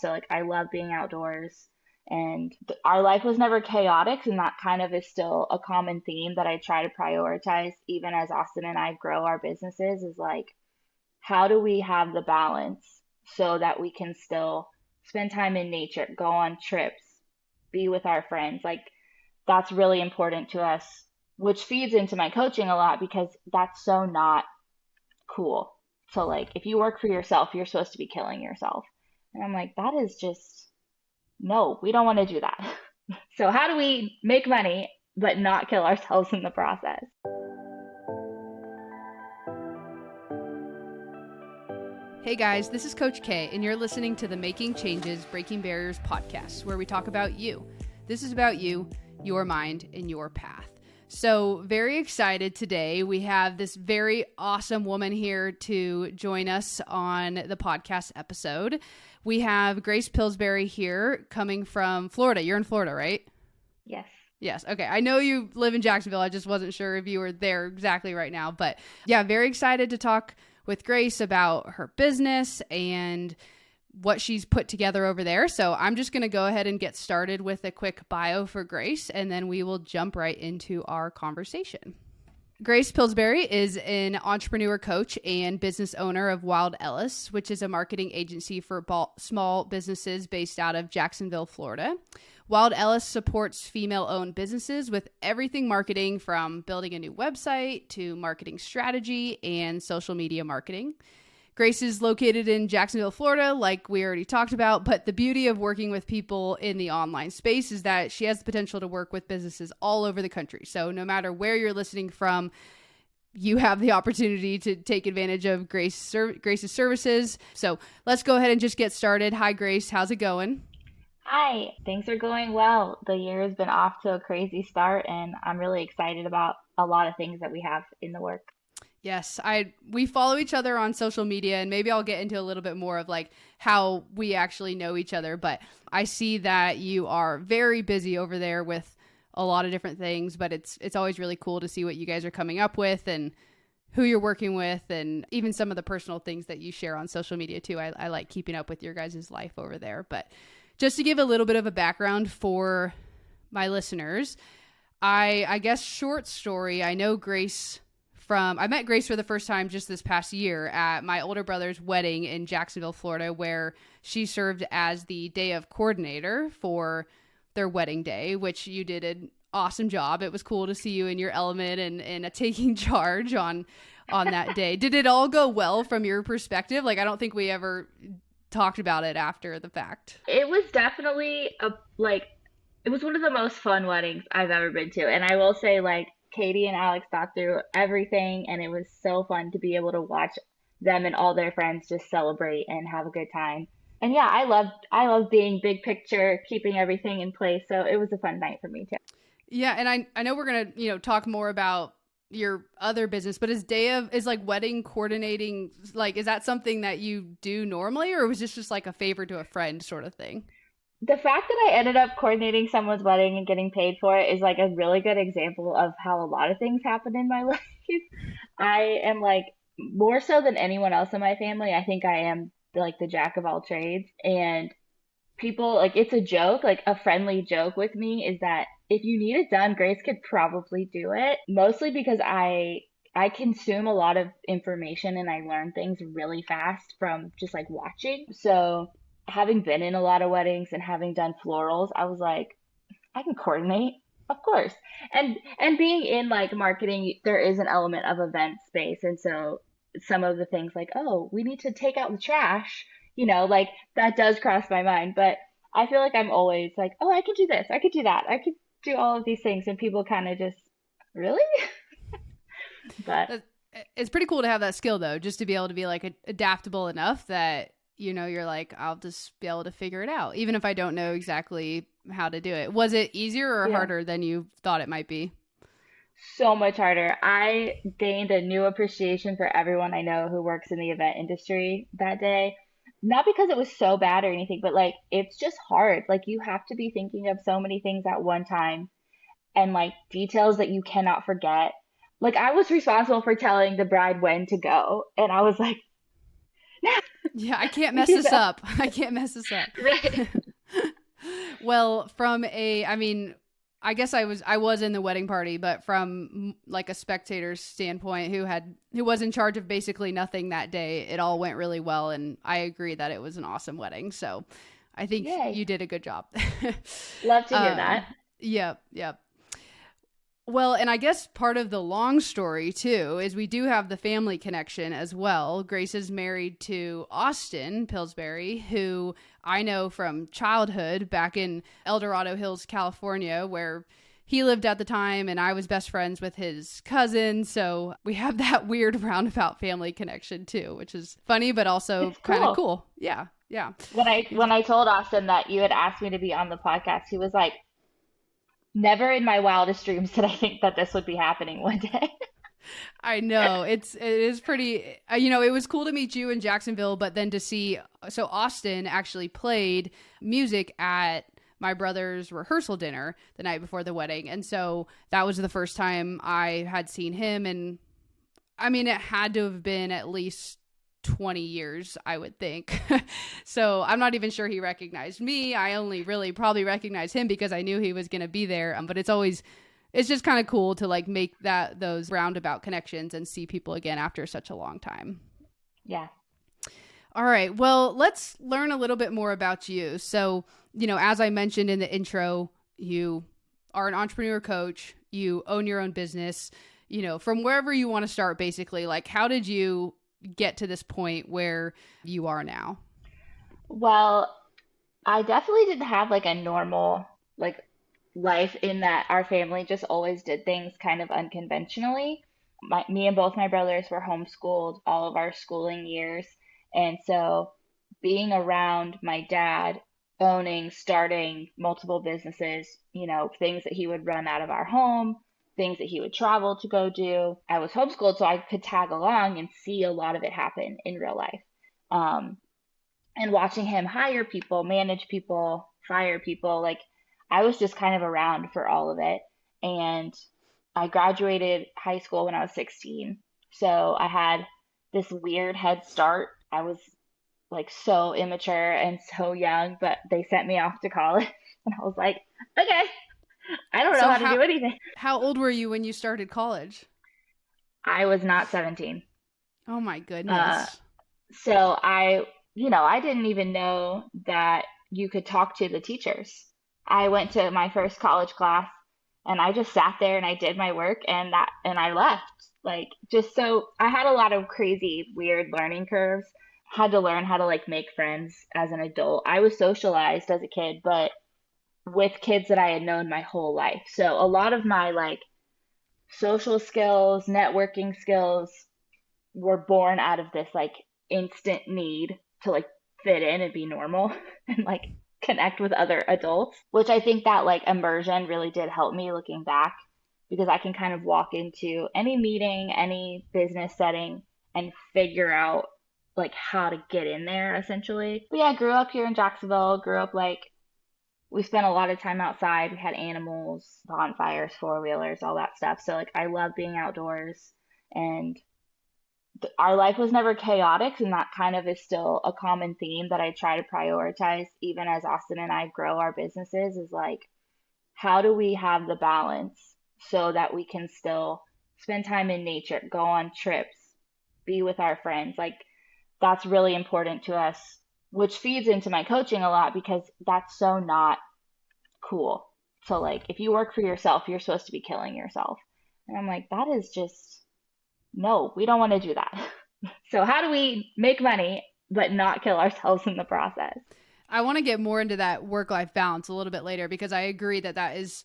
So like I love being outdoors and our life was never chaotic, and that kind of is still a common theme that I try to prioritize even as Austin and I grow our businesses is like how do we have the balance so that we can still spend time in nature, go on trips, be with our friends. Like that's really important to us, which feeds into my coaching a lot because that's so not cool. So like if you work for yourself, you're supposed to be killing yourself. And I'm like, that is just no, we don't want to do that. So how do we make money but not kill ourselves in the process? Hey guys, this is Coach K, and you're listening to the Making Changes, Breaking Barriers podcast, where we talk about you. This is about you, your mind, and your path. So very excited today. We have this very awesome woman here to join us on the podcast episode. We have Grace Pillsbury here coming from Florida. You're in Florida, right? Yes. Yes. Okay. I know you live in Jacksonville. I just wasn't sure if you were there exactly right now. But yeah, very excited to talk with Grace about her business and what she's put together over there. So I'm just going to go ahead and get started with a quick bio for Grace, and then we will jump right into our conversation. Grace Pillsbury is an entrepreneur coach and business owner of Wild Ellis, which is a marketing agency for small businesses based out of Jacksonville, Florida. Wild Ellis supports female-owned businesses with everything marketing from building a new website to marketing strategy and social media marketing. Grace is located in Jacksonville, Florida, like we already talked about, but the beauty of working with people in the online space is that she has the potential to work with businesses all over the country. So no matter where you're listening from, you have the opportunity to take advantage of Grace's services. So let's go ahead and just get started. Hi, Grace. How's it going? Hi, things are going well. The year has been off to a crazy start, and I'm really excited about a lot of things that we have in the work. Yes, we follow each other on social media, and maybe I'll get into a little bit more of like how we actually know each other, but I see that you are very busy over there with a lot of different things, but it's always really cool to see what you guys are coming up with and who you're working with, and even some of the personal things that you share on social media too. I like keeping up with your guys' life over there. But just to give a little bit of a background for my listeners, I guess short story, I know Grace I met Grace for the first time just this past year at my older brother's wedding in Jacksonville, Florida, where she served as the day of coordinator for their wedding day, which you did an awesome job. It was cool to see you in your element and taking charge on that day. Did it all go well from your perspective? Like, I don't think we ever talked about it after the fact. It was definitely it was one of the most fun weddings I've ever been to. And I will say, like, Katie and Alex thought through everything, and it was so fun to be able to watch them and all their friends just celebrate and have a good time. And yeah, I love being big picture, keeping everything in place. So it was a fun night for me too. Yeah, and I know we're gonna talk more about your other business, but is like wedding coordinating, like, is that something that you do normally, or was this just like a favor to a friend sort of thing? The fact that I ended up coordinating someone's wedding and getting paid for it is like a really good example of how a lot of things happen in my life. I am like more so than anyone else in my family, I think I am like the jack of all trades. And people like it's a joke, like a friendly joke with me is that if you need it done, Grace could probably do it. Mostly because I consume a lot of information and I learn things really fast from just like watching. So having been in a lot of weddings and having done florals, I was like, I can coordinate, of course. And being in like marketing, there is an element of event space. And so some of the things like, oh, we need to take out the trash, like that does cross my mind. But I feel like I'm always like, oh, I could do this, I could do that, I could do all of these things. And people kind of just, really? But it's pretty cool to have that skill though, just to be able to be like adaptable enough that you're like, I'll just be able to figure it out, even if I don't know exactly how to do it. Was it easier or harder than you thought it might be? So much harder. I gained a new appreciation for everyone I know who works in the event industry that day. Not because it was so bad or anything, but like, it's just hard. Like, you have to be thinking of so many things at one time and like details that you cannot forget. Like, I was responsible for telling the bride when to go. And I was like, Yeah, I can't mess You this know? up. I can't mess this up. Right. Well, I mean, I was in the wedding party, but from like a spectator's standpoint who was in charge of basically nothing that day, it all went really well, and I agree that it was an awesome wedding. So, I think Yay. you did a good job. Love to hear that. um, yep, yep. Well, and I guess part of the long story too is we do have the family connection as well. Grace is married to Austin Pillsbury, who I know from childhood back in El Dorado Hills, California, where he lived at the time, and I was best friends with his cousin. So we have that weird roundabout family connection too, which is funny, but also It's kind of cool. cool. Yeah, yeah. When I told Austin that you had asked me to be on the podcast, he was like, never in my wildest dreams did I think that this would be happening one day. I know it is pretty. It was cool to meet you in Jacksonville, but then to see Austin actually played music at my brother's rehearsal dinner the night before the wedding, and so that was the first time I had seen him. And I mean, it had to have been at least 20 years, I would think. So I'm not even sure he recognized me. I only really probably recognized him because I knew he was going to be there. But it's just kind of cool to like make those roundabout connections and see people again after such a long time. Yeah. All right. Well, let's learn a little bit more about you. So, as I mentioned in the intro, you are an entrepreneur coach, you own your own business, from wherever you want to start, basically. Like, how did you get to this point where you are now? Well, I definitely didn't have like a normal like life in that our family just always did things kind of unconventionally. Me and both my brothers were homeschooled all of our schooling years. And so being around my dad owning, starting multiple businesses, things that he would run out of our home, things that he would travel to go do. I was homeschooled, so I could tag along and see a lot of it happen in real life. Um, and watching him hire people, manage people, fire people, like I was just kind of around for all of it. And I graduated high school when I was 16. So I had this weird head start. I was like so immature and so young, but they sent me off to college. And I was like, okay, I don't know So how to do anything. how old were you when you started college? I was not 17. Oh my Uh, goodness. so I didn't even know that you could talk to the teachers. I went to my first college class and I just sat there and I did my work and I left. Like just so I had a lot of crazy, weird learning curves. Had to learn how to like make friends as an adult. I was socialized as a kid, but with kids that I had known my whole life. So a lot of my like social skills, networking skills were born out of this like instant need to like fit in and be normal and like connect with other adults, which I think that like immersion really did help me looking back because I can kind of walk into any meeting, any business setting and figure out like how to get in there essentially. But yeah, I grew up here in Jacksonville, grew up like we spent a lot of time outside. We had animals, bonfires, four-wheelers, all that stuff. So like I love being outdoors and our life was never chaotic, and that kind of is still a common theme that I try to prioritize even as Austin and I grow our businesses is like how do we have the balance so that we can still spend time in nature, go on trips, be with our friends. Like that's really important to us, which feeds into my coaching a lot because that's so not cool. So like if you work for yourself, you're supposed to be killing yourself. And I'm like, that is just no, we don't want to do that. So how do we make money but not kill ourselves in the process? I want to get more into that work-life balance a little bit later because I agree that is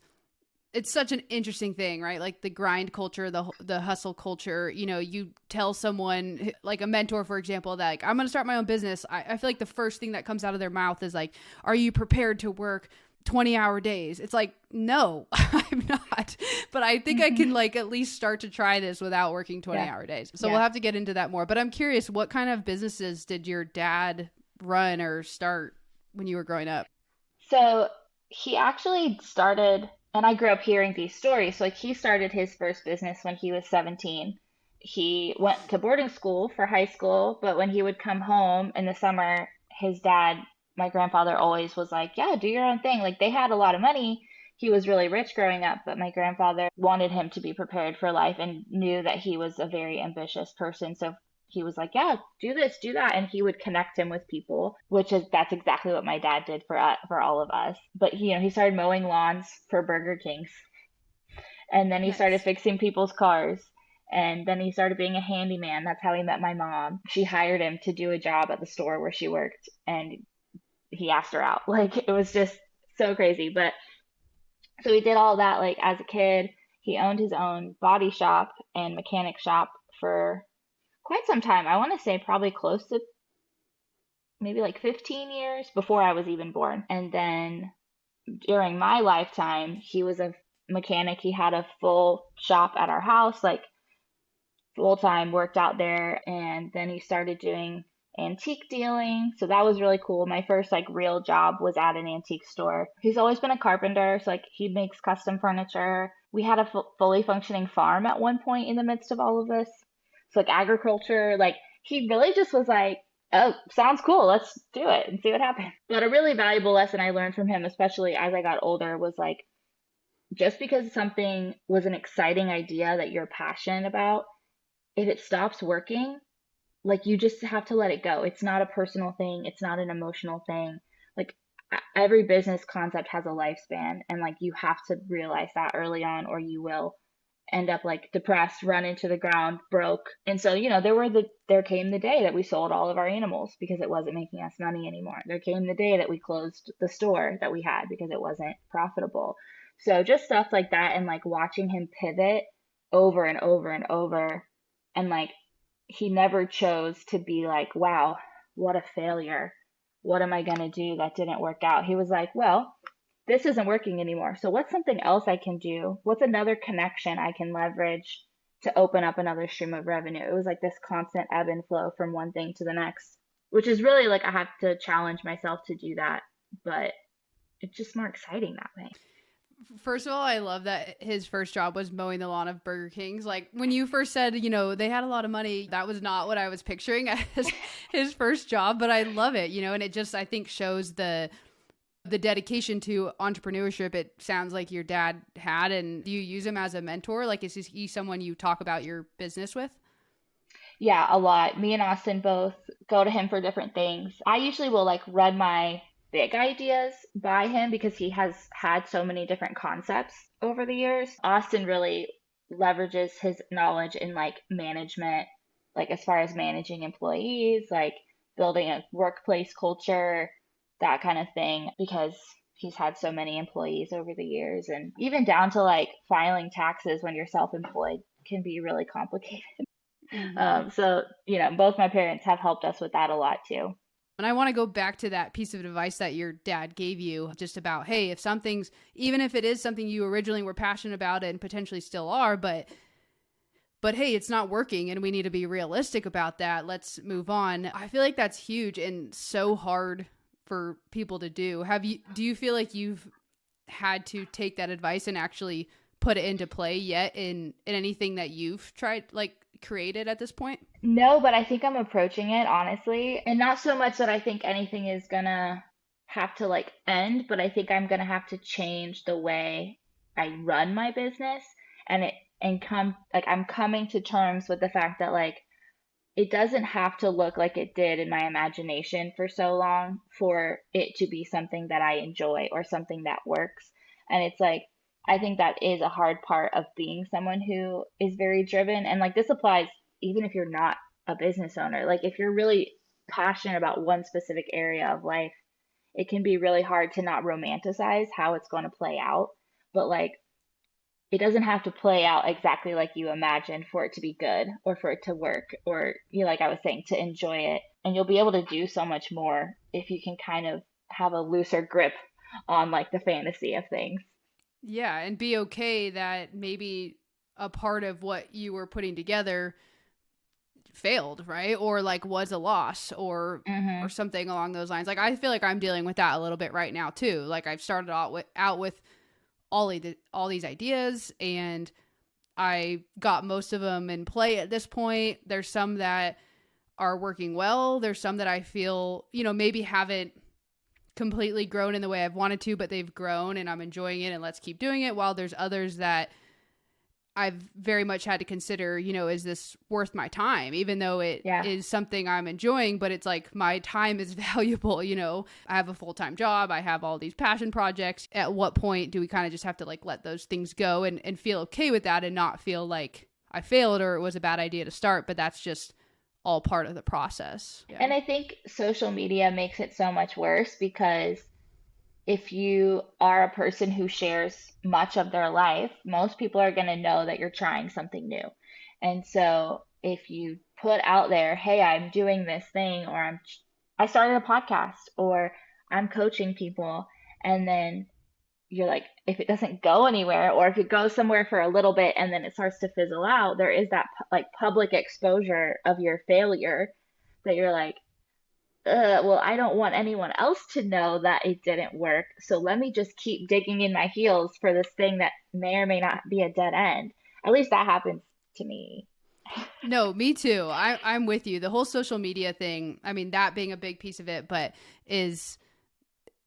it's such an interesting thing, right? Like the grind culture, the hustle culture. You tell someone like a mentor, for example, that like I'm going to start my own business. I feel like the first thing that comes out of their mouth is like, "Are you prepared to work 20-hour days?" It's like, no, I'm not. But I think I can Hmm. like at least start to try this without working 20 Yeah, hour days. So we'll yeah. have to get into that more. But I'm curious, what kind of businesses did your dad run or start when you were growing up? So he actually started, and I grew up hearing these stories. So like he started his first business when he was 17, he went to boarding school for high school, but when he would come home in the summer, his dad, my grandfather, always was like, "Yeah, do your own thing." Like they had a lot of money. He was really rich growing up, but my grandfather wanted him to be prepared for life and knew that he was a very ambitious person. So he was like, "Yeah, do this, do that," and he would connect him with people, which is that's exactly what my dad did for all of us. But he started mowing lawns for Burger Kings, and then he started Nice. fixing people's cars. And then he started being a handyman. That's how he met my mom. She hired him to do a job at the store where she worked, and he asked her out. Like it was just so crazy. But so he did all that like as a kid. He owned his own body shop and mechanic shop for quite some time. I want to say probably close to maybe like 15 years before I was even born. And then during my lifetime, he was a mechanic. He had a full shop at our house, like full time, worked out there. And then he started doing antique dealing. So that was really cool. My first like real job was at an antique store. He's always been a carpenter, so like he makes custom furniture. We had a fully functioning farm at one point in the midst of all of this. So like agriculture, like he really just was like, "Oh, sounds cool. Let's do it and see what happens." But a really valuable lesson I learned from him, especially as I got older, was like just because something was an exciting idea that you're passionate about, if it stops working, like you just have to let it go. It's not a personal thing, it's not an emotional thing. Like every business concept has a lifespan, and like you have to realize that early on or you will end up like depressed, run into the ground, broke. And so, there came the day that we sold all of our animals because it wasn't making us money anymore. There came the day that we closed the store that we had because it wasn't profitable. So just stuff like that, and like watching him pivot over and over and over, and like he never chose to be like, "Wow, what a failure. What am I going to do that didn't work out?" He was like, "Well, this isn't working anymore. So what's something else I can do? What's another connection I can leverage to open up another stream of revenue?" It was like this constant ebb and flow from one thing to the next, which is really like I have to challenge myself to do that, but it's just more exciting that way. First of all, I love that his first job was mowing the lawn of Burger King's. Like when you first said, they had a lot of money, that was not what I was picturing as his first job, but I love it, and it just I think shows the dedication to entrepreneurship it sounds like your dad had. And do you use him as a mentor? Like is he someone you talk about your business with? Yeah, a lot. Me and Austin both go to him for different things. I usually will like run my big ideas by him because he has had so many different concepts over the years. Austin really leverages his knowledge in like management, like as far as managing employees, like building a workplace culture, that kind of thing, because he's had so many employees over the years, and even down to like filing taxes when you're self-employed can be really complicated. Mm-hmm. So, both my parents have helped us with that a lot too. And I want to go back to that piece of advice that your dad gave you just about, hey, if something's, even if it is something you originally were passionate about and potentially still are, but hey, it's not working and we need to be realistic about that. Let's move on. I feel like that's huge and so hard for people to do. Do you feel like you've had to take that advice and actually put it into play yet in anything that you've tried, like created at this point? No, but I think I'm approaching it honestly, and not so much that I think anything is gonna have to like end, but I think I'm gonna have to change the way I run my business, and I'm coming to terms with the fact that like it doesn't have to look like it did in my imagination for so long for it to be something that I enjoy or something that works. And it's like, I think that is a hard part of being someone who is very driven. And like, this applies even if you're not a business owner. Like, if you're really passionate about one specific area of life, it can be really hard to not romanticize how it's going to play out. But like, it doesn't have to play out exactly like you imagine for it to be good or for it to work or like I was saying, to enjoy it. And you'll be able to do so much more if you can kind of have a looser grip on like the fantasy of things. Yeah, and be okay that maybe a part of what you were putting together failed, right? Or like was a loss or Hmm. something along those lines. Like I feel like I'm dealing with that a little bit right now too. Like I've started out with all these ideas and I got most of them in play at this point. There's some that are working well. There's some that I feel, maybe haven't completely grown in the way I've wanted to, but they've grown and I'm enjoying it and let's keep doing it. While there's others that I've very much had to consider, is this worth my time? Even though it Yeah. is something I'm enjoying, but it's like my time is valuable, I have a full-time job. I have all these passion projects. At what point do we kind of just have to like let those things go and feel okay with that and not feel like I failed or it was a bad idea to start, but that's just all part of the process. Yeah. And I think social media makes it so much worse because if you are a person who shares much of their life, most people are going to know that you're trying something new. And so if you put out there, hey, I'm doing this thing, or I started a podcast, or I'm coaching people, and then you're like, if it doesn't go anywhere, or if it goes somewhere for a little bit and then it starts to fizzle out, there is that like public exposure of your failure that you're like, well, I don't want anyone else to know that it didn't work. So let me just keep digging in my heels for this thing that may or may not be a dead end. At least that happens to me. No, me too. I'm with you. The whole social media thing, I mean, that being a big piece of it, but is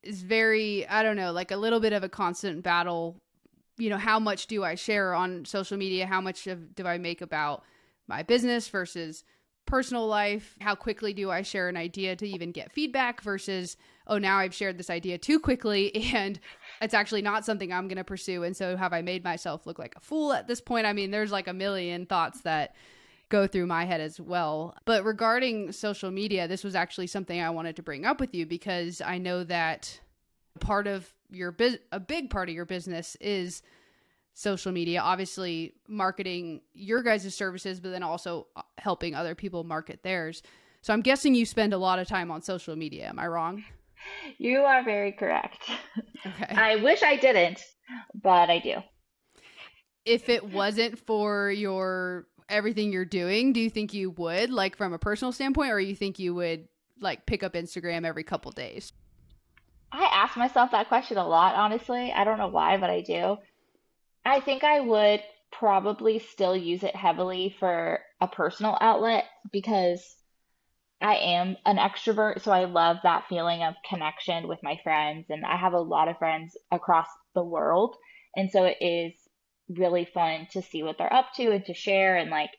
very, I don't know, like a little bit of a constant battle. How much do I share on social media? How much do I make about my business versus personal life? How quickly do I share an idea to even get feedback versus, oh, now I've shared this idea too quickly and it's actually not something I'm going to pursue. And so have I made myself look like a fool at this point? I mean, there's like a million thoughts that go through my head as well. But regarding social media, this was actually something I wanted to bring up with you because I know that part of a big part of your business is social media, obviously marketing your guys' services, but then also helping other people market theirs. So I'm guessing you spend a lot of time on social media. Am I wrong? You are very correct. Okay. I wish I didn't, but I do. If it wasn't for everything you're doing, do you think you would, like from a personal standpoint, or you think you would like pick up Instagram every couple days? I ask myself that question a lot, honestly. I don't know why, but I do. I think I would probably still use it heavily for a personal outlet because I am an extrovert, so I love that feeling of connection with my friends, and I have a lot of friends across the world, and so it is really fun to see what they're up to and to share and like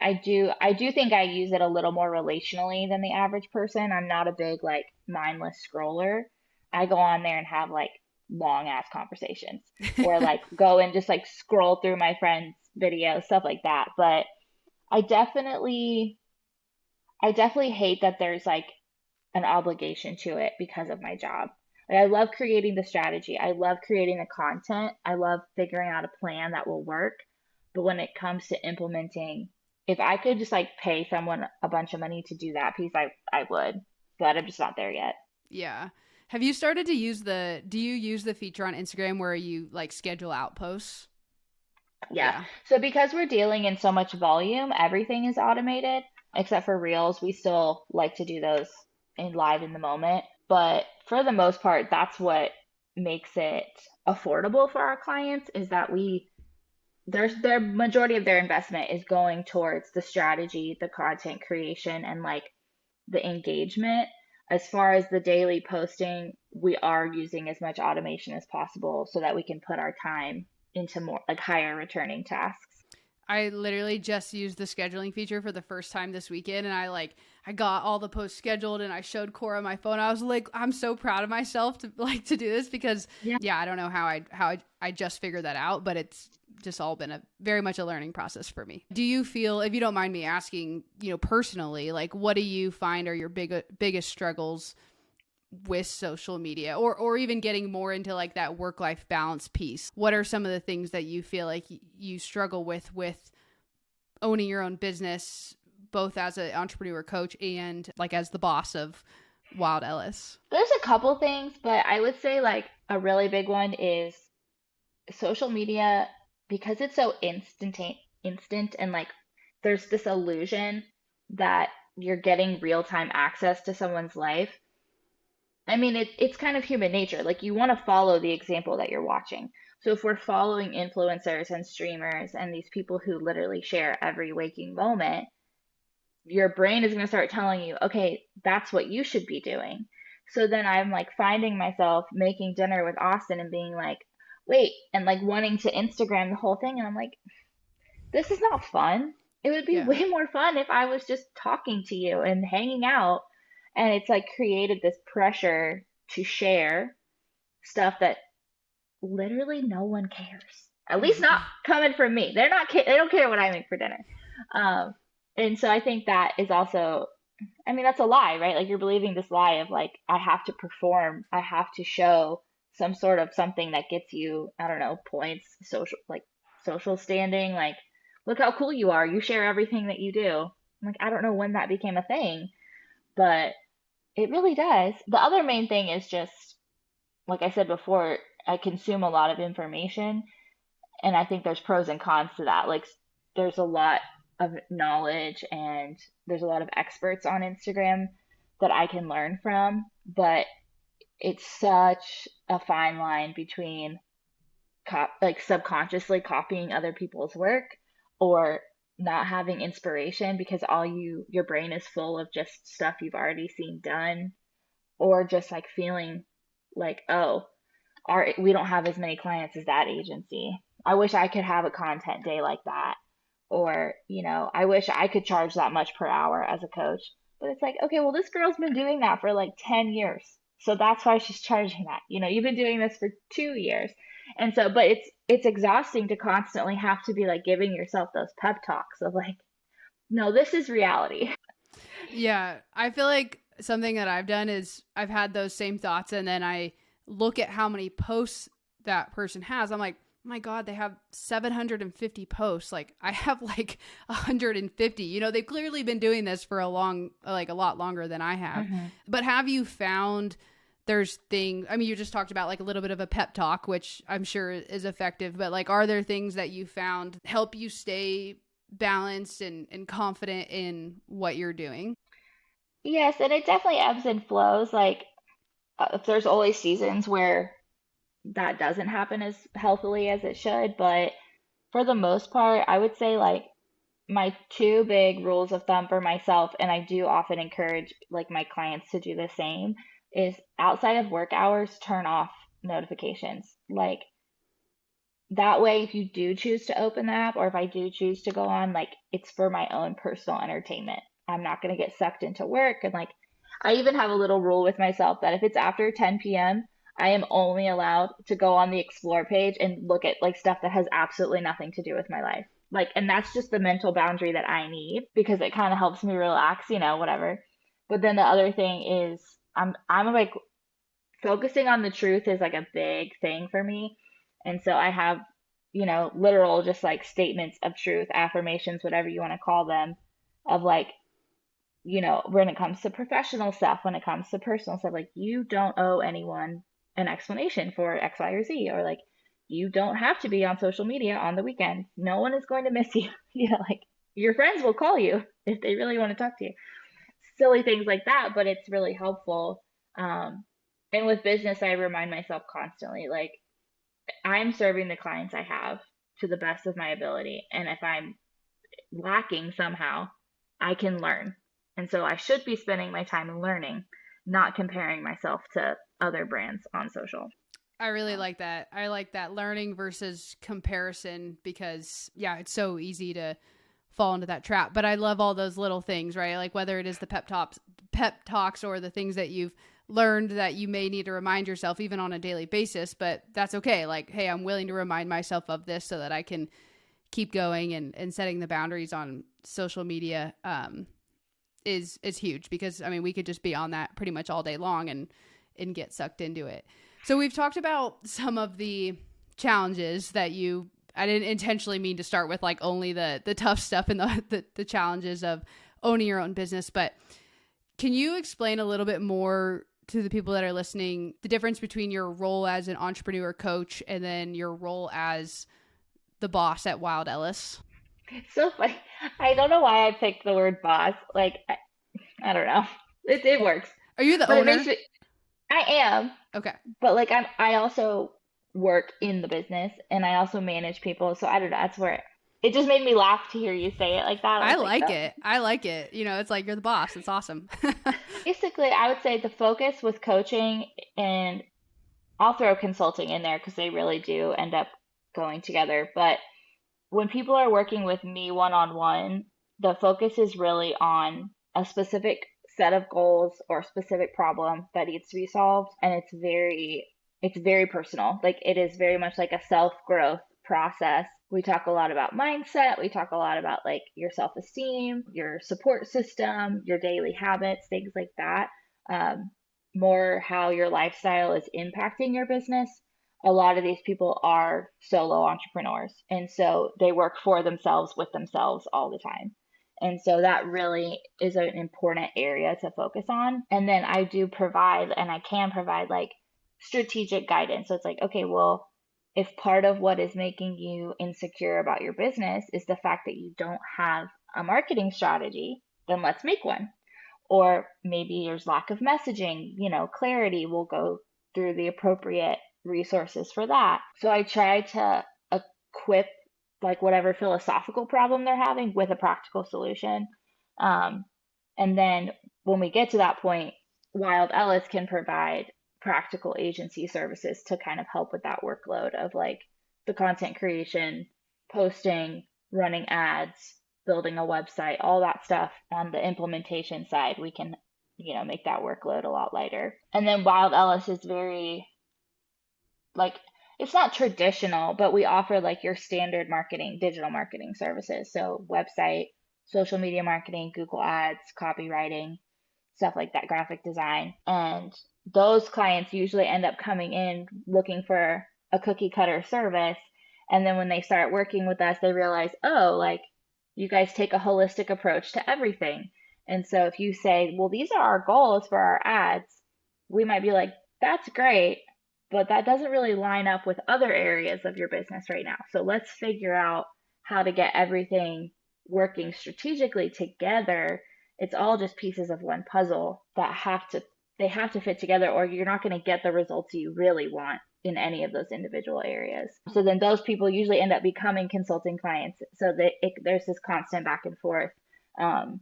I do think I use it a little more relationally than the average person. I'm not a big like mindless scroller. I go on there and have like long ass conversations or like go and just like scroll through my friends' videos, stuff like that. But I definitely I definitely hate that there's like an obligation to it because of my job. Like, I love creating the strategy. I love creating the content. I love figuring out a plan that will work. But when it comes to implementing, if I could just like pay someone a bunch of money to do that piece, I would. But I'm just not there yet. Yeah. Have you started to do you use the feature on Instagram where you like schedule out posts? Yeah. Yeah. So because we're dealing in so much volume, everything is automated except for Reels. We still like to do those in live in the moment. But for the most part, that's what makes it affordable for our clients is that their majority of their investment is going towards the strategy, the content creation, and like the engagement. As far as the daily posting, we are using as much automation as possible so that we can put our time into more like higher returning tasks. I literally just used the scheduling feature for the first time this weekend and I got all the posts scheduled and I showed Cora my phone. I was like, I'm so proud of myself to do this because Yeah. yeah, I don't know how I just figured that out, but it's just all been a very much a learning process for me. Do you feel, if you don't mind me asking, personally, like what do you find are your biggest struggles with social media or even getting more into like that work-life balance piece? What are some of the things that you feel like you struggle with owning your own business, both as an entrepreneur coach and like as the boss of Wild Ellis? There's a couple things, but I would say like a really big one is social media because it's so instant and like there's this illusion that you're getting real-time access to someone's life. I mean, it's kind of human nature. Like you want to follow the example that you're watching. So if we're following influencers and streamers and these people who literally share every waking moment, your brain is going to start telling you, okay, that's what you should be doing. So then I'm like finding myself making dinner with Austin and being like, wait, and like wanting to Instagram the whole thing. And I'm like, this is not fun. It would be Yeah. way more fun if I was just talking to you and hanging out. And it's like created this pressure to share stuff that literally no one cares. At least not coming from me. They don't care what I make for dinner. Um, and so I think that is also, I mean, that's a lie, right? Like you're believing this lie of like, I have to perform, I have to show some sort of something that gets you, I don't know, points, social standing. Like, look how cool you are. You share everything that you do. I'm like, I don't know when that became a thing, but it really does. The other main thing is just, like I said before, I consume a lot of information, and I think there's pros and cons to that. Like, there's a lot of knowledge and there's a lot of experts on Instagram that I can learn from, but it's such a fine line between like subconsciously copying other people's work or not having inspiration because your brain is full of just stuff you've already seen done, or just like feeling like, oh, we don't have as many clients as that agency. I wish I could have a content day like that. Or, I wish I could charge that much per hour as a coach. But it's like, okay, well, this girl's been doing that for like 10 years. So that's why she's charging that. You've been doing this for 2 years. And so, but it's exhausting to constantly have to be like giving yourself those pep talks of like, no, this is reality. Yeah, I feel like something that I've done is I've had those same thoughts, and then I look at how many posts that person has. I'm like, oh my God, they have 750 posts. Like I have like 150. They've clearly been doing this for a lot longer than I have. Mm-hmm. But have you found there's things, I mean, you just talked about like a little bit of a pep talk, which I'm sure is effective, but like, are there things that you found help you stay balanced and confident in what you're doing? Yes, and it definitely ebbs and flows. Like, there's always seasons where that doesn't happen as healthily as it should, but for the most part, I would say like my two big rules of thumb for myself, and I do often encourage like my clients to do the same, is outside of work hours, turn off notifications. Like that way, if you do choose to open the app or if I do choose to go on, like it's for my own personal entertainment. I'm not going to get sucked into work. And like, I even have a little rule with myself that if it's after 10 p.m., I am only allowed to go on the explore page and look at like stuff that has absolutely nothing to do with my life. Like, and that's just the mental boundary that I need because it kind of helps me relax, whatever. But then the other thing is I'm like focusing on the truth is like a big thing for me. And so I have, literal just like statements of truth, affirmations, whatever you want to call them, of like, when it comes to professional stuff, when it comes to personal stuff, like you don't owe anyone an explanation for X, Y, or Z, or like you don't have to be on social media on the weekend. No one is going to miss you. Like your friends will call you if they really want to talk to you. Silly things like that, but it's really helpful. And with business, I remind myself constantly, like, I'm serving the clients I have to the best of my ability. And if I'm lacking somehow, I can learn. And so I should be spending my time learning, not comparing myself to other brands on social. I really like that. I like that learning versus comparison because, yeah, it's so easy to fall into that trap. But I love all those little things, right? Like whether it is the pep talks, or the things that you've learned that you may need to remind yourself even on a daily basis. But that's okay. Like, hey, I'm willing to remind myself of this so that I can keep going, and setting the boundaries on social media is huge because I mean we could just be on that pretty much all day long and get sucked into it. So we've talked about some of the challenges that I didn't intentionally mean to start with like only the tough stuff and the challenges of owning your own business, but can you explain a little bit more to the people that are listening the difference between your role as an entrepreneur coach and then your role as the boss at Wild Ellis? It's so funny. I don't know why I picked the word boss. Like, I don't know. It works. Are you the But it owner? makes me, I am, Okay. but like I also work in the business and I also manage people. So I don't know. That's where it just made me laugh to hear you say it like that. I I was like, like oh. it. I like it. You know, it's like you're the boss. It's awesome. Basically, I would say the focus with coaching, and I'll throw consulting in there because they really do end up going together. But when people are working with me one on one, the focus is really on a specific set of goals or specific problem that needs to be solved. And it's very personal. Like it is very much like a self growth process. We talk a lot about mindset. We talk a lot about like your self esteem, your support system, your daily habits, things like that. Um, More how your lifestyle is impacting your business. A lot of these people are solo entrepreneurs. And so they work for themselves with themselves all the time. And so that really is an important area to focus on. And then I do provide, and I can provide like strategic guidance. So it's like, okay, well, if part of what is making you insecure about your business is the fact that you don't have a marketing strategy, then let's make one. Or maybe there's lack of messaging, clarity. We'll go through the appropriate resources for that. So I try to equip like whatever philosophical problem they're having with a practical solution. Um, and then when we get to that point, Wild Ellis can provide practical agency services to kind of help with that workload of like the content creation, posting, running ads, building a website, all that stuff on the implementation side. We can, make that workload a lot lighter. And then Wild Ellis is very like it's not traditional, but we offer like your standard marketing, digital marketing services. So website, social media marketing, Google Ads, copywriting, stuff like that, graphic design. And those clients usually end up coming in looking for a cookie cutter service. And then when they start working with us, they realize, oh, like you guys take a holistic approach to everything. And so if you say, well, these are our goals for our ads, we might be like, that's great, but that doesn't really line up with other areas of your business right now. So let's figure out how to get everything working strategically together. It's all just pieces of one puzzle that have to fit together, or you're not going to get the results you really want in any of those individual areas. So then those people usually end up becoming consulting clients. So there's this constant back and forth. Um,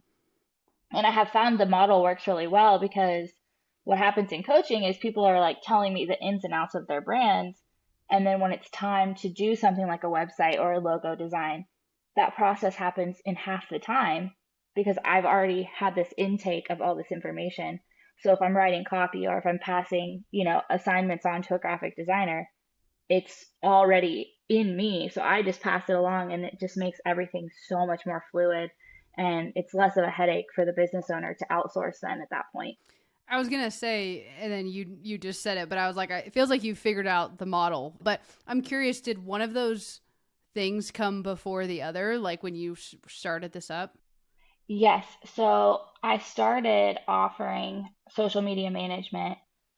and I have found the model works really well because what happens in coaching is people are like telling me the ins and outs of their brands. And then when it's time to do something like a website or a logo design, that process happens in half the time because I've already had this intake of all this information. So if I'm writing copy or if I'm passing, assignments on to a graphic designer, it's already in me. So I just pass it along and it just makes everything so much more fluid and it's less of a headache for the business owner to outsource then at that point. I was gonna say, and then you just said it, but I was like, it feels like you figured out the model. But I'm curious, did one of those things come before the other, like when you started this up? Yes. So I started offering social media management.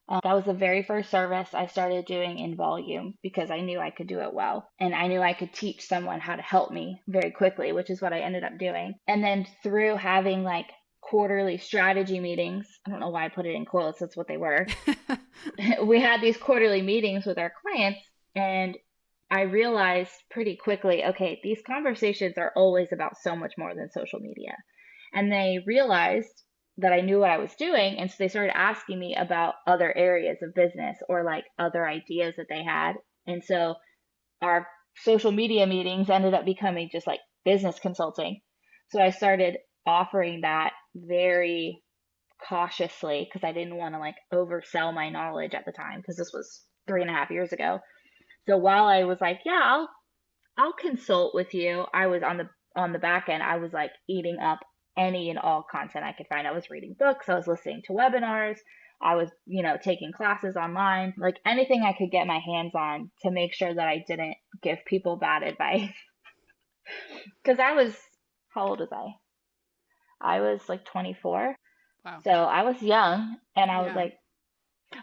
That was the very first service I started doing in volume because I knew I could do it well. And I knew I could teach someone how to help me very quickly, which is what I ended up doing. And then through having like quarterly strategy meetings, I don't know why I put it in quotes, that's what they were. We had these quarterly meetings with our clients, and I realized pretty quickly, okay, these conversations are always about so much more than social media. And they realized that I knew what I was doing. And so they started asking me about other areas of business or like other ideas that they had. And so our social media meetings ended up becoming just like business consulting. So I started offering that very cautiously because I didn't want to like oversell my knowledge at the time because this was 3.5 years ago. So while I was like, yeah, I'll consult with you, I was on the back end, I was like eating up any and all content I could find. I was reading books, I was listening to webinars, I was, taking classes online, like anything I could get my hands on to make sure that I didn't give people bad advice. Because how old was I? I was like 24. Wow. So I was young and I was Yeah. like,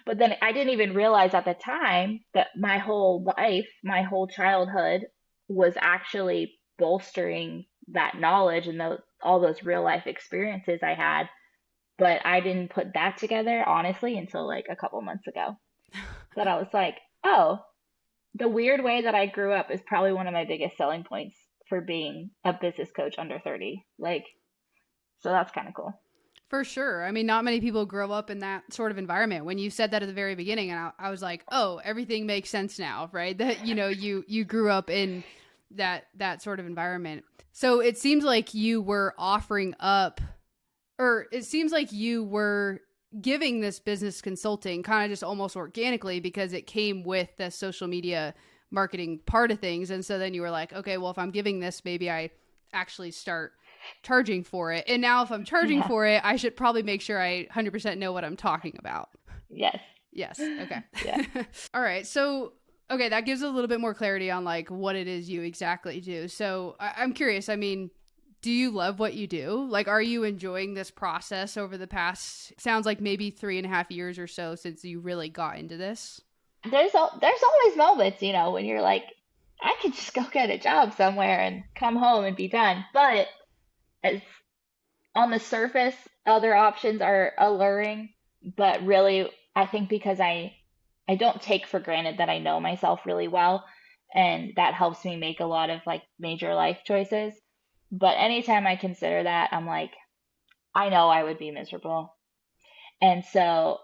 but then I didn't even realize at the time that my whole life, my whole childhood was actually bolstering that knowledge and all those real life experiences I had But I didn't put that together, honestly, until like a couple months ago. That I was like, oh, the weird way that I grew up is probably one of my biggest selling points for being a business coach under 30. Like, so that's kind of cool. For sure. I mean, not many people grow up in that sort of environment. When you said that at the very beginning, and I was like, oh, everything makes sense now, right? That, you grew up in that sort of environment. So it seems like you were offering up, or it seems like you were giving this business consulting kind of just almost organically because it came with the social media marketing part of things. And so then you were like, okay, well, if I'm giving this, maybe I actually start charging for it. And now if I'm charging Yeah. for it, I should probably make sure I 100% know what I'm talking about. Yes. Yes. Okay. Yeah. All right. So, okay, that gives a little bit more clarity on like what it is you exactly do. So I'm curious. I mean, do you love what you do? Like, are you enjoying this process over the past, sounds like maybe 3.5 years or so since you really got into this? There's always moments, when you're like, I could just go get a job somewhere and come home and be done. But as on the surface, other options are alluring, but really, I think because I don't take for granted that I know myself really well, and that helps me make a lot of like major life choices. But anytime I consider that, I'm like, I know I would be miserable. And so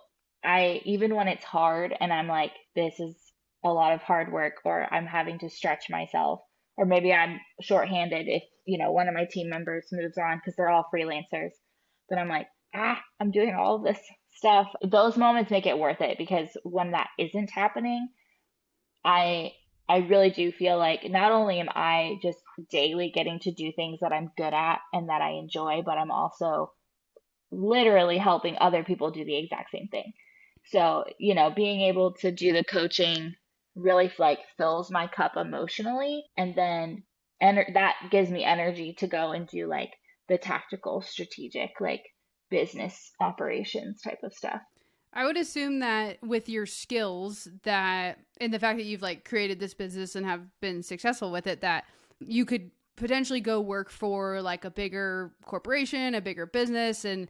even when it's hard and I'm like, this is a lot of hard work, or I'm having to stretch myself, or maybe I'm shorthanded if, one of my team members moves on because they're all freelancers, then I'm like, I'm doing all of this stuff. Those moments make it worth it because when that isn't happening, I I really do feel like not only am I just daily getting to do things that I'm good at and that I enjoy, but I'm also literally helping other people do the exact same thing. So, being able to do the coaching really like fills my cup emotionally, and then that gives me energy to go and do like the tactical, strategic, like business operations type of stuff. I would assume that with your skills that and the fact that you've like created this business and have been successful with it, that you could potentially go work for like a bigger corporation, a bigger business and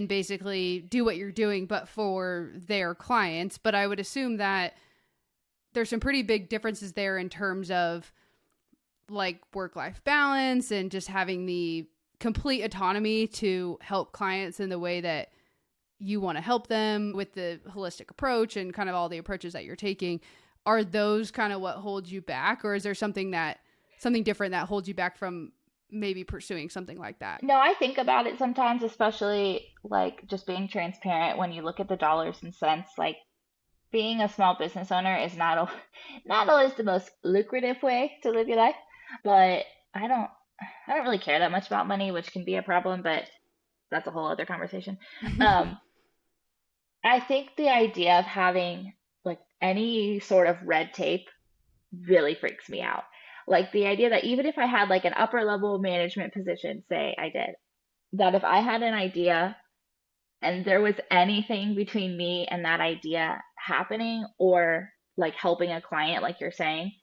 basically do what you're doing but for their clients. But I would assume that there's some pretty big differences there in terms of like work-life balance and just having the complete autonomy to help clients in the way that you want to help them with the holistic approach and kind of all the approaches that you're taking. Are those kind of what holds you back, or is there something different that holds you back from maybe pursuing something like that? No, I think about it sometimes, especially like just being transparent when you look at the dollars and cents. Like being a small business owner is not always the most lucrative way to live your life, but I don't I don't really care that much about money, which can be a problem, but that's a whole other conversation. Um, I think the idea of having like any sort of red tape really freaks me out. Like the idea that even if I had like an upper level management position, say I did, that if I had an idea and there was anything between me and that idea happening or like helping a client, like you're saying,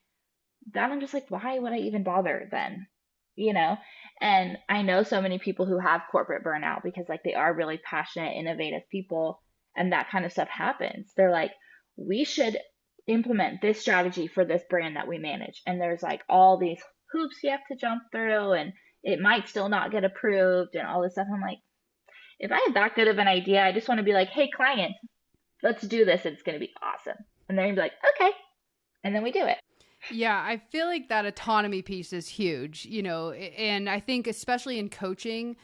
then I'm just like, why would I even bother then? You know? And I know so many people who have corporate burnout because like they are really passionate, innovative people, and that kind of stuff happens. They're like, we should implement this strategy for this brand that we manage. And there's like all these hoops you have to jump through, and it might still not get approved and all this stuff. I'm like, if I had that good of an idea, I just want to be like, hey, client, let's do this. It's going to be awesome. And they're going to be like, okay. And then we do it. Yeah, I feel like that autonomy piece is huge, and I think especially in coaching,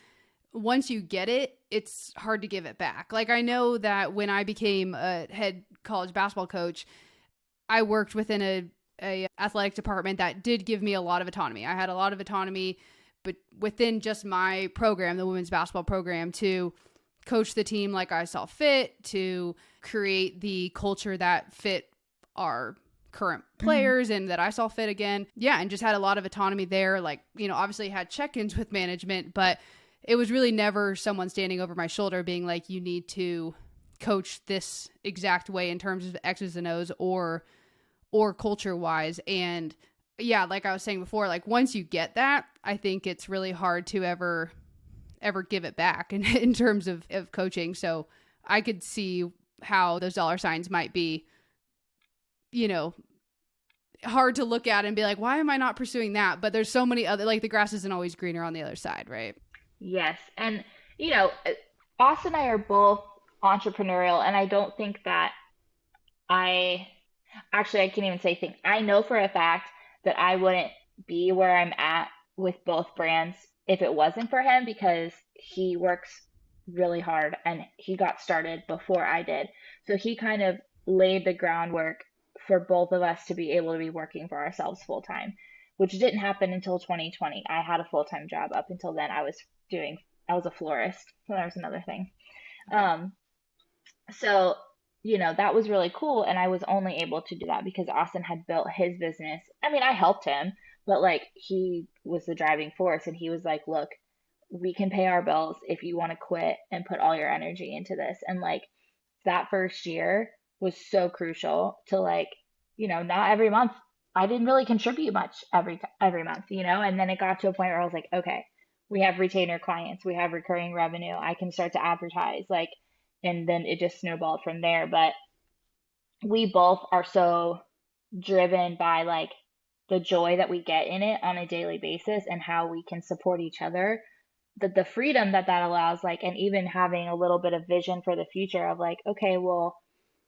once you get it, it's hard to give it back. Like I know that when I became a head college basketball coach, I worked within a athletic department that did give me a lot of autonomy. I had a lot of autonomy, but within just my program, the women's basketball program, to coach the team like I saw fit, to create the culture that fit our current players and that I saw fit again. Yeah, and just had a lot of autonomy there. Like, obviously had check-ins with management, but it was really never someone standing over my shoulder being like, you need to coach this exact way in terms of X's and O's or culture wise. And yeah, like I was saying before, like once you get that, I think it's really hard to ever ever give it back in terms of coaching. So I could see how those dollar signs might be, you know, hard to look at and be like, why am I not pursuing that? But there's so many other, like the grass isn't always greener on the other side, right? Yes. And, you know, Austin and I are both entrepreneurial, and I don't think that I actually, I can't even say think. I know for a fact that I wouldn't be where I'm at with both brands if it wasn't for him, because he works really hard and he got started before I did. So he kind of laid the groundwork for both of us to be able to be working for ourselves full time, which didn't happen until 2020. I had a full time job. Up until then, doing, I was a florist. So that was another thing. Okay. Um, so, you know, that was really cool. And I was only able to do that because Austin had built his business. I mean, I helped him, but like he was the driving force. And he was like, look, we can pay our bills if you want to quit and put all your energy into this. And like that first year was so crucial to like, you know, not every month. I didn't really contribute much every month, you know, and then it got to a point where I was like, okay, we have retainer clients, we have recurring revenue, I can start to advertise, like, and then it just snowballed from there. But we both are so driven by like the joy that we get in it on a daily basis and how we can support each other, that the freedom that that allows, like, and even having a little bit of vision for the future of like, okay, well,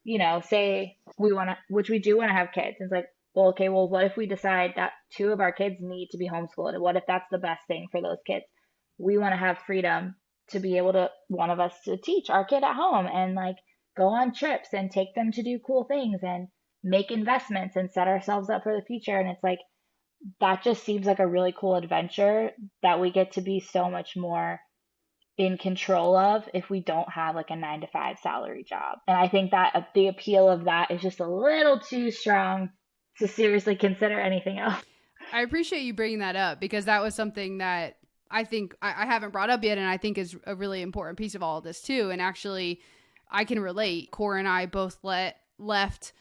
you know, say we want to, which we do want to have kids. It's like, well, okay, well, what if we decide that two of our kids need to be homeschooled? And what if that's the best thing for those kids? We want to have freedom to be able to, one of us to teach our kid at home and like go on trips and take them to do cool things and make investments and set ourselves up for the future. And it's like, that just seems like a really cool adventure that we get to be so much more in control of if we don't have like a 9 to 5 salary job. And I think that the appeal of that is just a little too strong to seriously consider anything else. I appreciate you bringing that up because that was something that I think I haven't brought up yet, and I think is a really important piece of all of this too. And actually, I can relate. Cora and I both left.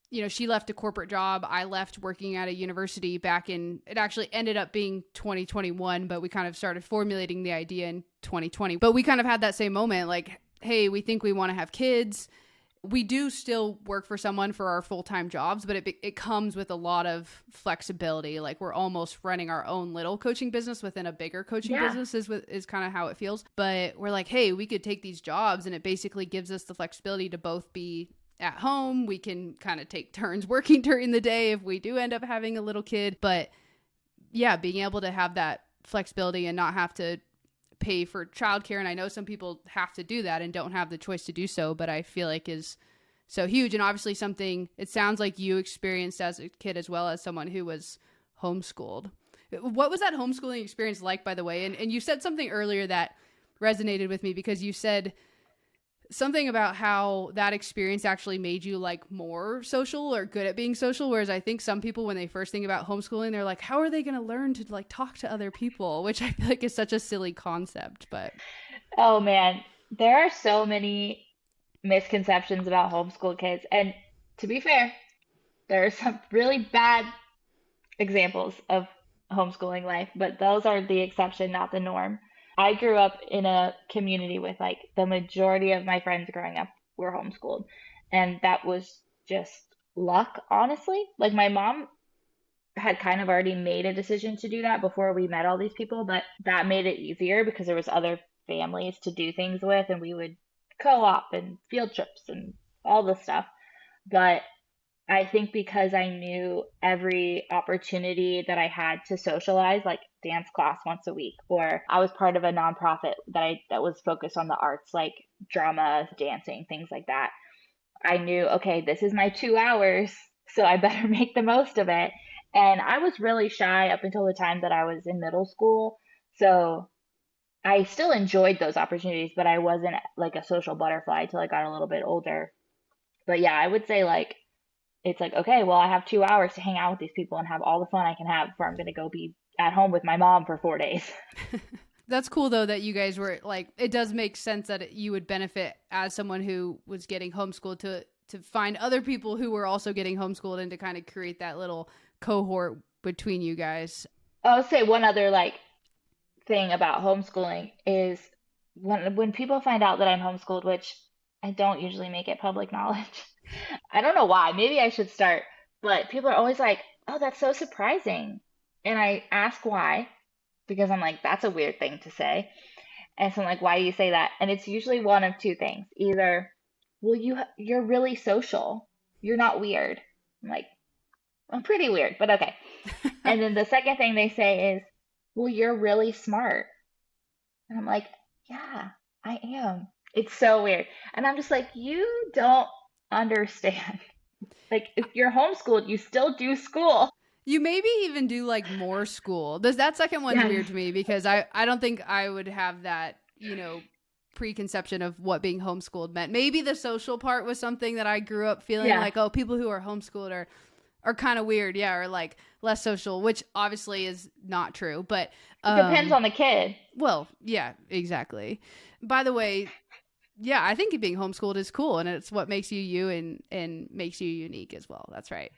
You know, she left a corporate job. I left working at a university back in, it actually ended up being 2021, but we kind of started formulating the idea in 2020. But we kind of had that same moment like, hey, we think we want to have kids. We do still work for someone for our full-time jobs, but it comes with a lot of flexibility. Like we're almost running our own little coaching business within a bigger coaching Yeah. business is kind of how it feels. But we're like, hey, we could take these jobs and it basically gives us the flexibility to both be at home. We can kind of take turns working during the day if we do end up having a little kid. But yeah, being able to have that flexibility and not have to pay for childcare. And I know some people have to do that and don't have the choice to do so, but I feel like is so huge. And obviously something it sounds like you experienced as a kid as well as someone who was homeschooled. What was that homeschooling experience like, by the way? And you said something earlier that resonated with me because you said something about how that experience actually made you like more social or good at being social. Whereas I think some people, when they first think about homeschooling, they're like, how are they going to learn to like talk to other people? Which I feel like is such a silly concept, but Oh man, there are so many misconceptions about homeschool kids. And to be fair, there are some really bad examples of homeschooling life, but those are the exception, not the norm. I grew up in a community with like the majority of my friends growing up were homeschooled, and that was just luck, honestly. Like my mom had kind of already made a decision to do that before we met all these people, but that made it easier because there was other families to do things with, and we would co-op and field trips and all this stuff. But I think because I knew every opportunity that I had to socialize, like dance class once a week, or I was part of a nonprofit that was focused on the arts, like drama, dancing, things like that. I knew, okay, this is my 2 hours, so I better make the most of it. And I was really shy up until the time that I was in middle school. So I still enjoyed those opportunities, but I wasn't like a social butterfly until I got a little bit older. But yeah, I would say like it's like, okay, well, I have 2 hours to hang out with these people and have all the fun I can have before I'm going to go be at home with my mom for 4 days. that's cool though that you guys were like, it does make sense that you would benefit as someone who was getting homeschooled to find other people who were also getting homeschooled and to kind of create that little cohort between you guys. I'll say one other like thing about homeschooling is when people find out that I'm homeschooled, which I don't usually make it public knowledge. I don't know why. Maybe I should start. But people are always like, "Oh, that's so surprising." And I ask why because I'm like, "That's a weird thing to say." And so I'm like, "Why do you say that?" And it's usually one of two things. Either, "Well, you're really social. You're not weird." I'm like, "I'm pretty weird, but okay." And then the second thing they say is, "Well, you're really smart." And I'm like, yeah, I am. It's so weird. And I'm just like, you don't understand. Like, if you're homeschooled, you still do school. You maybe even do like more school. That second one's Yes. weird to me because I don't think I would have that, preconception of what being homeschooled meant. Maybe the social part was something that I grew up feeling Yeah. like, oh, people who are homeschooled are kind of weird, yeah, or like less social, which obviously is not true. But It depends on the kid. well, yeah, exactly. By the way, yeah, I think being homeschooled is cool and it's what makes you you and makes you unique as well. That's right.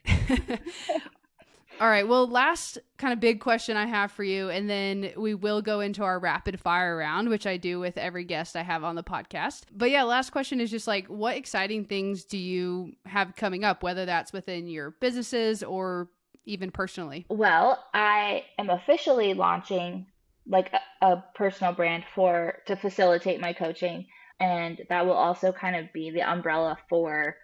All right. Well, last kind of big question I have for you, and then we will go into our rapid fire round, which I do with every guest I have on the podcast. But yeah, last question is just like, what exciting things do you have coming up, whether that's within your businesses or even personally? Well, I am officially launching like a personal brand for to facilitate my coaching, and that will also kind of be the umbrella for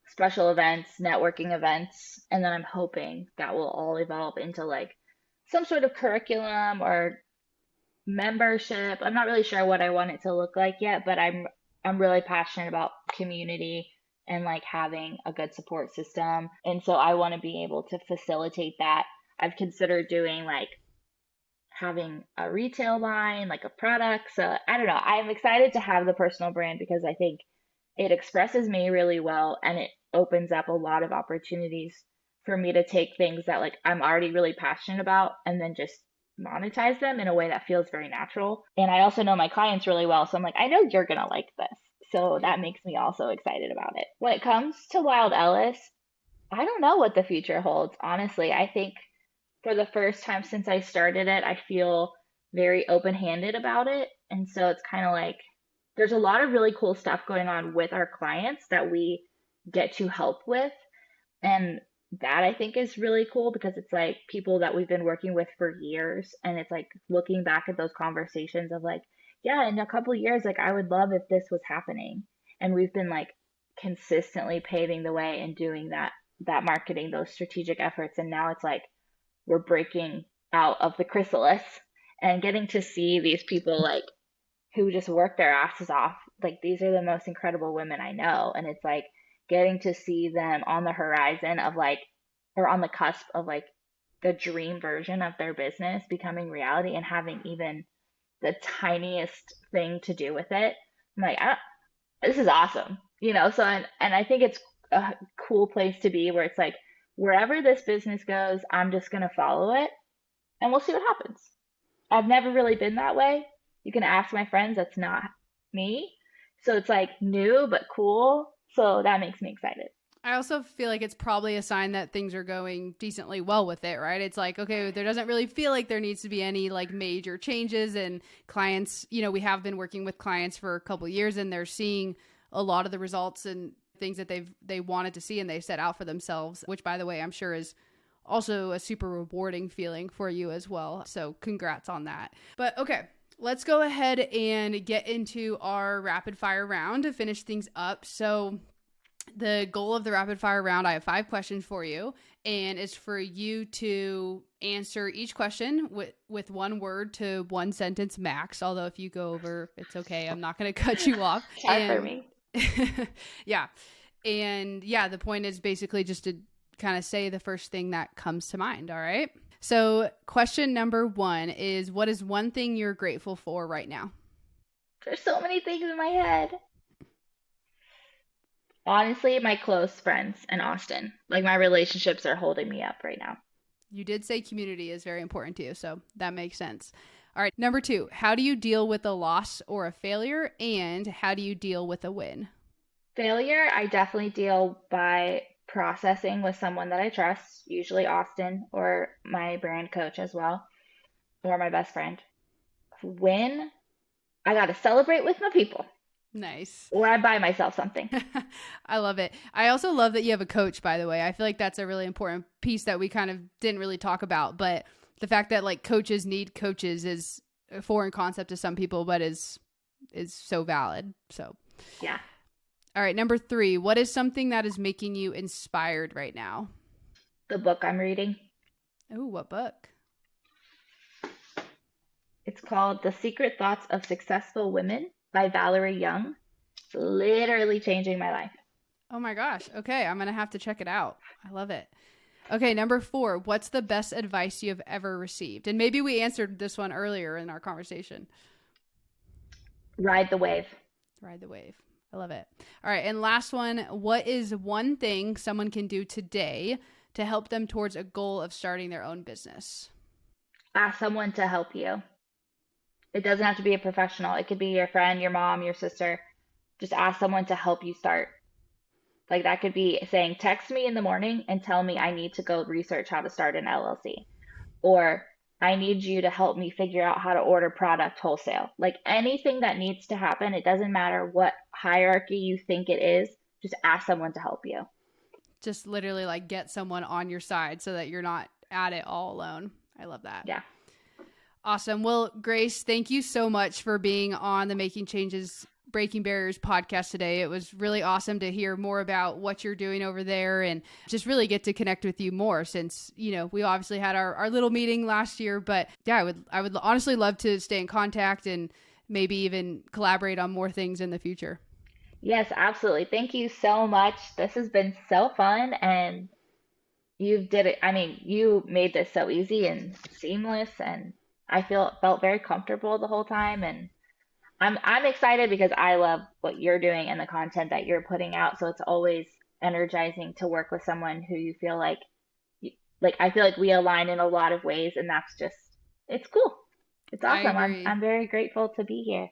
special events, networking events, and then I'm hoping that will all evolve into like some sort of curriculum or membership. I'm not really sure what I want it to look like yet, but I'm really passionate about community and like having a good support system. And so I want to be able to facilitate that. I've considered doing like having a retail line, like a product. So I don't know. I'm excited to have the personal brand because I think it expresses me really well and it opens up a lot of opportunities for me to take things that like I'm already really passionate about and then just monetize them in a way that feels very natural. And I also know my clients really well, so I'm like, I know you're gonna like this. So Yeah. that makes me also excited about it. When it comes to Wild Ellis, I don't know what the future holds, honestly. I think for the first time since I started it, I feel very open-handed about it. And so it's kind of like there's a lot of really cool stuff going on with our clients that we get to help with. And that I think is really cool because it's like people that we've been working with for years. And it's like looking back at those conversations of like, yeah, in a couple of years, like I would love if this was happening. And we've been like consistently paving the way and doing that marketing, those strategic efforts. And now it's like we're breaking out of the chrysalis and getting to see these people like who just work their asses off. Like these are the most incredible women I know. And it's like getting to see them on the horizon of like, or on the cusp of like the dream version of their business becoming reality and having even the tiniest thing to do with it. I'm like, this is awesome, you know? So, and I think it's a cool place to be where it's like, wherever this business goes, I'm just going to follow it and we'll see what happens. I've never really been that way. You can ask my friends, that's not me. So it's like new but cool. So that makes me excited. I also feel like it's probably a sign that things are going decently well with it, right? It's like, okay, there doesn't really feel like there needs to be any like major changes and clients, we have been working with clients for a couple of years and they're seeing a lot of the results and things that they wanted to see and they set out for themselves, which by the way, I'm sure is also a super rewarding feeling for you as well. So congrats on that. But okay, let's go ahead and get into our rapid fire round to finish things up. So the goal of the rapid fire round, I have 5 questions for you, and it's for you to answer each question with one word to one sentence max. Although if you go over, it's okay. I'm not going to cut you off. It's hard for And me. yeah. And yeah, the point is basically just to kind of say the first thing that comes to mind. All right. So question number 1 is, what is one thing you're grateful for right now? There's so many things in my head. Honestly, my close friends in Austin. Like my relationships are holding me up right now. You did say community is very important to you, so that makes sense. All right, number 2, how do you deal with a loss or a failure, and how do you deal with a win? Failure, I definitely deal by processing with someone that I trust, usually Austin or my brand coach as well, or my best friend. win, I got to celebrate with my people Nice. or I buy myself something. I love it. I also love that you have a coach, by the way. I feel like that's a really important piece that we kind of didn't really talk about, but the fact that like coaches need coaches is a foreign concept to some people, but is so valid. So, Yeah. all right, number 3, what is something that is making you inspired right now? The book I'm reading. Oh, what book? It's called The Secret Thoughts of Successful Women by Valerie Young. It's literally changing my life. Oh my gosh. Okay, I'm going to have to check it out. I love it. Okay, number 4, what's the best advice you have ever received? And maybe we answered this one earlier in our conversation. Ride the wave. Ride the wave. I love it. All right, and last one, what is one thing someone can do today to help them towards a goal of starting their own business? Ask someone to help you. It doesn't have to be a professional. It could be your friend, your mom, your sister. Just ask someone to help you start. Like that could be saying, text me in the morning and tell me I need to go research how to start an LLC. Or I need you to help me figure out how to order product wholesale. Like anything that needs to happen, it doesn't matter what hierarchy you think it is, just ask someone to help you. Just literally like get someone on your side so that you're not at it all alone. I love that. Yeah. Awesome. Well, Grace, thank you so much for being on the Making Changes Breaking Barriers podcast today. It was really awesome to hear more about what you're doing over there and just really get to connect with you more since, you know, we obviously had our little meeting last year, but yeah, I would honestly love to stay in contact and maybe even collaborate on more things in the future. Yes, absolutely. Thank you so much. This has been so fun and you did it. I mean, you made this so easy and seamless and I felt very comfortable the whole time and I'm excited because I love what you're doing and the content that you're putting out. So it's always energizing to work with someone who you feel like I feel like we align in a lot of ways, and that's just it's cool. It's I awesome. agree. I'm very grateful to be here.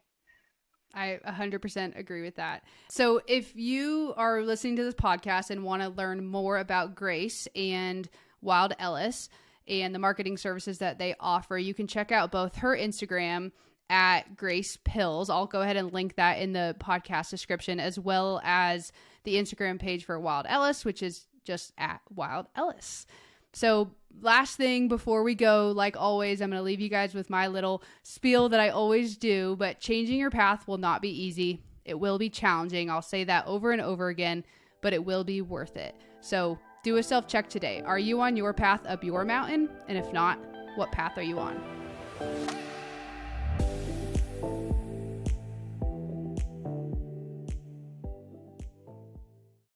I 100% agree with that. So if you are listening to this podcast and want to learn more about Grace and Wild Ellis and the marketing services that they offer, you can check out both her Instagram at Grace Pills. I'll go ahead and link that in the podcast description, as well as the Instagram page for Wild Ellis, which is just at Wild Ellis. So last thing before we go, like always, I'm going to leave you guys with my little spiel that I always do, but changing your path will not be easy. It will be challenging. I'll say that over and over again, but it will be worth it. So do a self-check today. Are you on your path up your mountain? And if not, what path are you on?